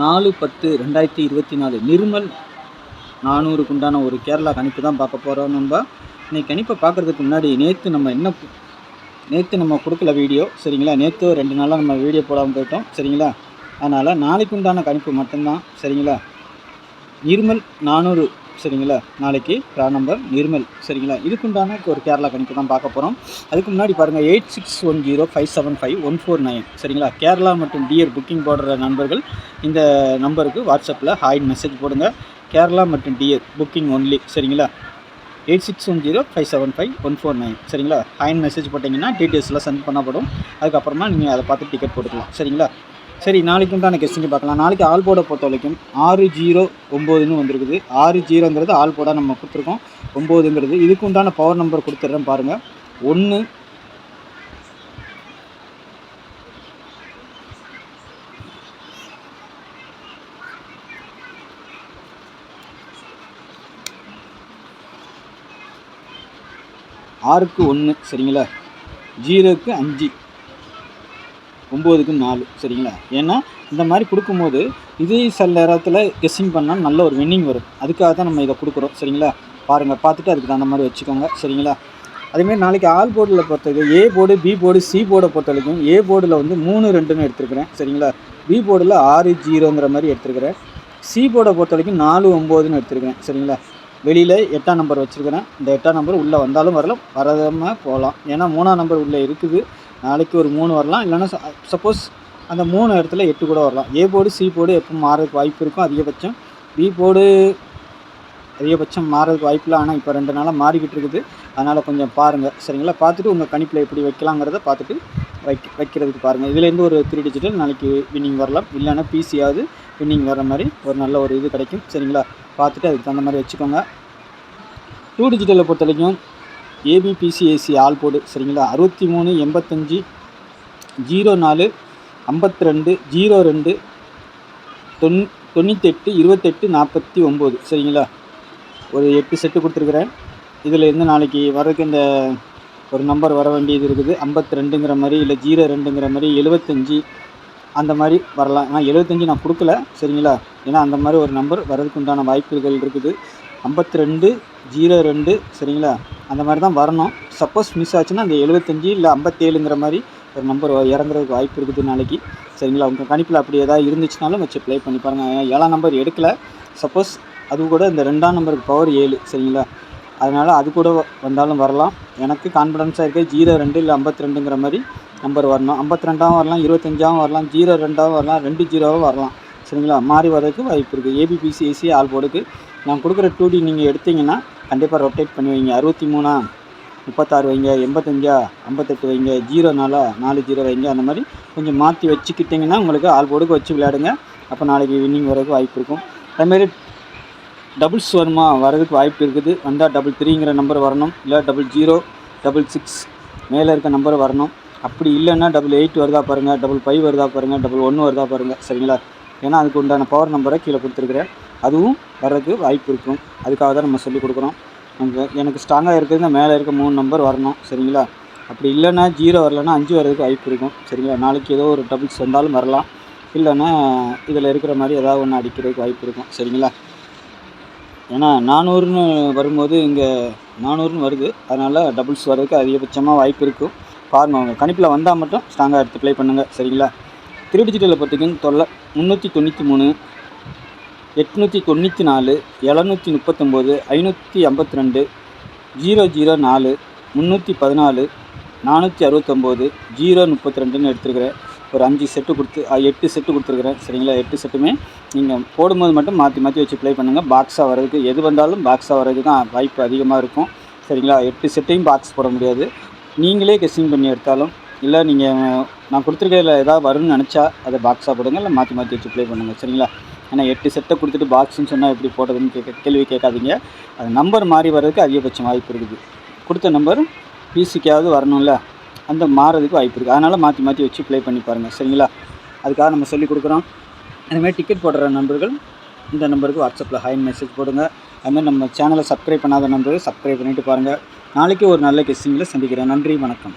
4/10/2024 நிர்மல் 400க்கு உண்டான ஒரு கேரளா கணிப்பு தான் பார்க்க போகிறோம். இன்னைக்கு கணிப்பை பார்க்குறதுக்கு முன்னாடி நேற்று நம்ம கொடுக்கல வீடியோ, சரிங்களா? நேற்று 2 நாளாக நம்ம வீடியோ போடாமல் போயிட்டோம், சரிங்களா? அதனால் நாளைக்கு உண்டான கணிப்பு மட்டும்தான், சரிங்களா? நிர்மல் 400, சரிங்களா? நாளைக்கு ரா நம்பர் நிர்மல், சரிங்களா? இதுக்குண்டான ஒரு கேரளா கணிப்பு தான் பார்க்க போகிறோம். அதுக்கு முன்னாடி பாருங்கள் 8610575149, சரிங்களா? கேரளா மற்றும் டியர் புக்கிங் போடுற நண்பர்கள் இந்த நம்பருக்கு வாட்ஸ்அப்பில் ஹாய் மெசேஜ் போடுங்க. கேரளா மற்றும் டியர் புக்கிங் ஒன்லி, சரிங்களா? 8610575149, சரிங்களா? ஹாய் மெசேஜ் போட்டிங்கன்னா டீட்டெயில்ஸ்லாம் சென்ட் பண்ணப்படும். அதுக்கப்புறமா நீங்கள் அதை பார்த்து டிக்கெட் போட்டுக்கலாம், சரிங்களா? சரி, நாளைக்கு உண்டான கெஸ்டிங்க பார்க்கலாம். நாளைக்கு ஆல் போர்டை பொறுத்த வரைக்கும் 609ன்னு வந்திருக்குது. 60ங்கிறது ஆல் போர்டாக நம்ம கொடுத்துருக்கோம். 9ங்கிறது இதுக்கு உண்டான பவர் நம்பர் கொடுத்துட்றேன் பாருங்கள். 1 6க்கு 1, சரிங்களா? 0க்கு 5, 9க்கு 4, சரிங்களா? ஏன்னா இந்த மாதிரி கொடுக்கும்போது இதே சில நேரத்தில் கெஸ்ஸிங் பண்ணால் நல்ல ஒரு வின்னிங் வரும். அதுக்காக தான் நம்ம இதை கொடுக்குறோம், சரிங்களா? பாருங்கள், பார்த்துட்டு அதுக்கு தகுந்த மாதிரி வச்சுக்கோங்க, சரிங்களா? அதேமாதிரி நாளைக்கு ஆல் போர்டில் பொறுத்தவரைக்கும் A board, B board, C போர்டை பொறுத்த வரைக்கும் ஏ போர்டில் வந்து 3-2ன்னு எடுத்துருக்கிறேன், சரிங்களா? பி போர்டில் 6-0ங்கிற மாதிரி எடுத்துருக்கிறேன். சி போர்டை பொறுத்த வரைக்கும் 4-9ன்னு எடுத்துருக்கிறேன், சரிங்களா? வெளியில் 8ஆம் நம்பர் வச்சுருக்கிறேன். இந்த 8ஆம் நம்பர் உள்ளே வந்தாலும் வரலாம், வராமல் போகலாம். ஏன்னா 3ஆம் நம்பர் உள்ளே இருக்குது. நாளைக்கு ஒரு 3 வரலாம், இல்லைன்னா சப்போஸ் அந்த 3 இடத்துல 8 கூட வரலாம். ஏ போர்டு, சி போர்டு எப்போ மாறதுக்கு வாய்ப்பு இருக்கும் அதிகபட்சம். பி போர்டு அதிகபட்சம் மாறதுக்கு வாய்ப்பு இல்லை. ஆனால் இப்போ 2 நாளாக மாறிக்கிட்டு இருக்குது. அதனால் கொஞ்சம் பாருங்கள், சரிங்களா? பார்த்துட்டு உங்கள் கணிப்பில் எப்படி வைக்கலாங்கிறத பார்த்துட்டு வைக்கிறதுக்கு பாருங்கள். இதுலேருந்து ஒரு 3 டிஜிட்டல் நாளைக்கு வின்னிங் வரலாம், இல்லைன்னா பிசியாவது வின்னிங் வர மாதிரி ஒரு நல்ல ஒரு இது கிடைக்கும், சரிங்களா? பார்த்துட்டு அதுக்கு தகுந்த மாதிரி வச்சுக்கோங்க. 2 டிஜிட்டலை பொறுத்த வரைக்கும் ஏபிபிசிஏசி ஆல் போர்டு, சரிங்களா? 63 85 04 52 02 98 28 49, சரிங்களா? ஒரு 8 செட்டு கொடுத்துருக்குறேன். இதில் இருந்து நாளைக்கு வரதுக்கு இந்த ஒரு நம்பர் வர வேண்டியது இருக்குது. 52ங்கிற மாதிரி, இல்லை 02ங்கிற மாதிரி, 75 அந்த மாதிரி வரலாம். ஆனால் 75 நான் கொடுக்கல, சரிங்களா? ஏன்னா அந்த மாதிரி ஒரு நம்பர் வரதுக்கு உண்டான வாய்ப்புகள் இருக்குது. 52 02, சரிங்களா? அந்த மாதிரி தான் வரணும். சப்போஸ் மிஸ் ஆச்சுன்னா அந்த 75 இல்லை 57ங்கிற மாதிரி ஒரு நம்பர் இறங்குறதுக்கு வாய்ப்பு இருக்குது நாளைக்கு, சரிங்களா? உங்கள் கணிப்பில் அப்படி ஏதாவது இருந்துச்சுனாலும் வச்சு ப்ளே பண்ணி பாருங்கள். 7ஆம் நம்பர் எடுக்கலை, சப்போஸ் அது கூட இந்த 2ஆம் நம்பருக்கு பவர் 7, சரிங்களா? அதனால் அது கூட வந்தாலும் வரலாம். எனக்கு கான்ஃபிடன்ஸாக இருக்குது 02 இல்லை 52ங்கிற மாதிரி நம்பர் வரணும். 52ஆகவும் வரலாம், 25ஆகவும் வரலாம், 02ஆகவும் வரலாம், 20ஆகவும் வரலாம், சரிங்களா? மாறி வரதுக்கு வாய்ப்பு இருக்குது. ஏபிபிசிஏசி ஆல் போர்டுக்கு நான் கொடுக்குற 2D நீங்கள் எடுத்திங்கன்னா கண்டிப்பாக ரொட்டேட் பண்ணி வைங்க. 63 36 வைங்க, 85 58 வைங்க, 04 40 வைங்க. அந்த மாதிரி கொஞ்சம் மாற்றி வச்சுக்கிட்டிங்கன்னா உங்களுக்கு ஆல் போர்டுக்கு வச்சு விளையாடுங்க. அப்போ நாளைக்கு வின்னிங் வரதுக்கு வாய்ப்பு இருக்கும். அதுமாரி டபுள்ஸ் வருமா வரதுக்கு வாய்ப்பு இருக்குது. வந்தால் 33ங்கிற நம்பர் வரணும், இல்லை 00 66 மேலே இருக்க நம்பர் வரணும். அப்படி இல்லைன்னா 88 வருதா பாருங்கள், 55 வருதா பாருங்கள், 11 வருதா பாருங்கள், சரிங்களா? ஏன்னா அதுக்கு உண்டான பவர் நம்பரை கீழே கொடுத்துருக்குறேன். அதுவும் வர்றதுக்கு வாய்ப்பு இருக்கும். அதுக்காக தான் நம்ம சொல்லிக் கொடுக்குறோம். எனக்கு ஸ்ட்ராங்காக இருக்கிறது மேலே இருக்க 3 நம்பர் வரணும், சரிங்களா? அப்படி இல்லைன்னா 0 வரலைன்னா 5 வர்றதுக்கு வாய்ப்பு இருக்கும், சரிங்களா? நாளைக்கு ஏதோ ஒரு டபுள்ஸ் வந்தாலும் வரலாம், இல்லைன்னா இதில் இருக்கிற மாதிரி ஏதாவது ஒன்று அடிக்கிறதுக்கு வாய்ப்பு இருக்கும், சரிங்களா? ஏன்னா 400ன்னு வரும்போது இங்கே 400ன்னு வருது. அதனால் டபுள்ஸ் வர்றதுக்கு அதிகபட்சமாக வாய்ப்பு இருக்கும். பாருங்கள், அவங்க கணிப்பில் வந்தால் மட்டும் ஸ்ட்ராங்காக எடுத்து ப்ளே பண்ணுங்கள், சரிங்களா? 3 டிஜிட்டலை பொறுத்தவரைக்கும் 393 894 739 552 004 314 469 032ன்னு எடுத்துருக்கிறேன். ஒரு 5 செட்டு 8 செட்டு கொடுத்துருக்குறேன், சரிங்களா? 8 செட்டுமே நீங்கள் போடும்போது மட்டும் மாற்றி வச்சு ப்ளே பண்ணுங்கள். பாக்ஸாக வர்றதுக்கு எது வந்தாலும் பாக்ஸாக வர்றதுக்கு தான் வாய்ப்பு அதிகமாக இருக்கும், சரிங்களா? 8 செட்டையும் பாக்ஸ் போட முடியாது. நீங்களே கெஸ்ஸிங் பண்ணி எடுத்தாலும், இல்லை நீங்கள் நான் கொடுத்துருக்கிறதுல ஏதாவது வரும்னு நினச்சா அதை பாக்ஸாக போடுங்க, இல்லை மாற்றி வச்சு ப்ளே பண்ணுங்கள், சரிங்களா? ஏன்னா 8 செட்டை கொடுத்துட்டு பாக்ஸுன்னு சொன்னால் எப்படி போடுறதுன்னு கேள்வி கேட்காதீங்க. அது நம்பர் மாறி வர்றதுக்கு அதிகபட்சம் வாய்ப்பு இருக்குது. கொடுத்த நம்பர் பிசிக்காவது வரணும்ல, அந்த மாறதுக்கு வாய்ப்பு இருக்குது. அதனால் மாற்றி வச்சு ப்ளே பண்ணி பாருங்கள், சரிங்களா? அதுக்காக நம்ம சொல்லிக் கொடுக்குறோம். அதுமாதிரி டிக்கெட் போடுற நண்பர்கள் இந்த நம்பருக்கு வாட்ஸ்அப்பில் ஹாய் மெசேஜ் போடுங்க. அதுமாதிரி நம்ம சேனலை சப்ஸ்கிரைப் பண்ணாத நண்பர்கள் சப்ஸ்கிரைப் பண்ணிவிட்டு பாருங்கள். நாளைக்கு ஒரு நல்ல கெஸ்டிங்கில் சந்திக்கிறேன். நன்றி, வணக்கம்.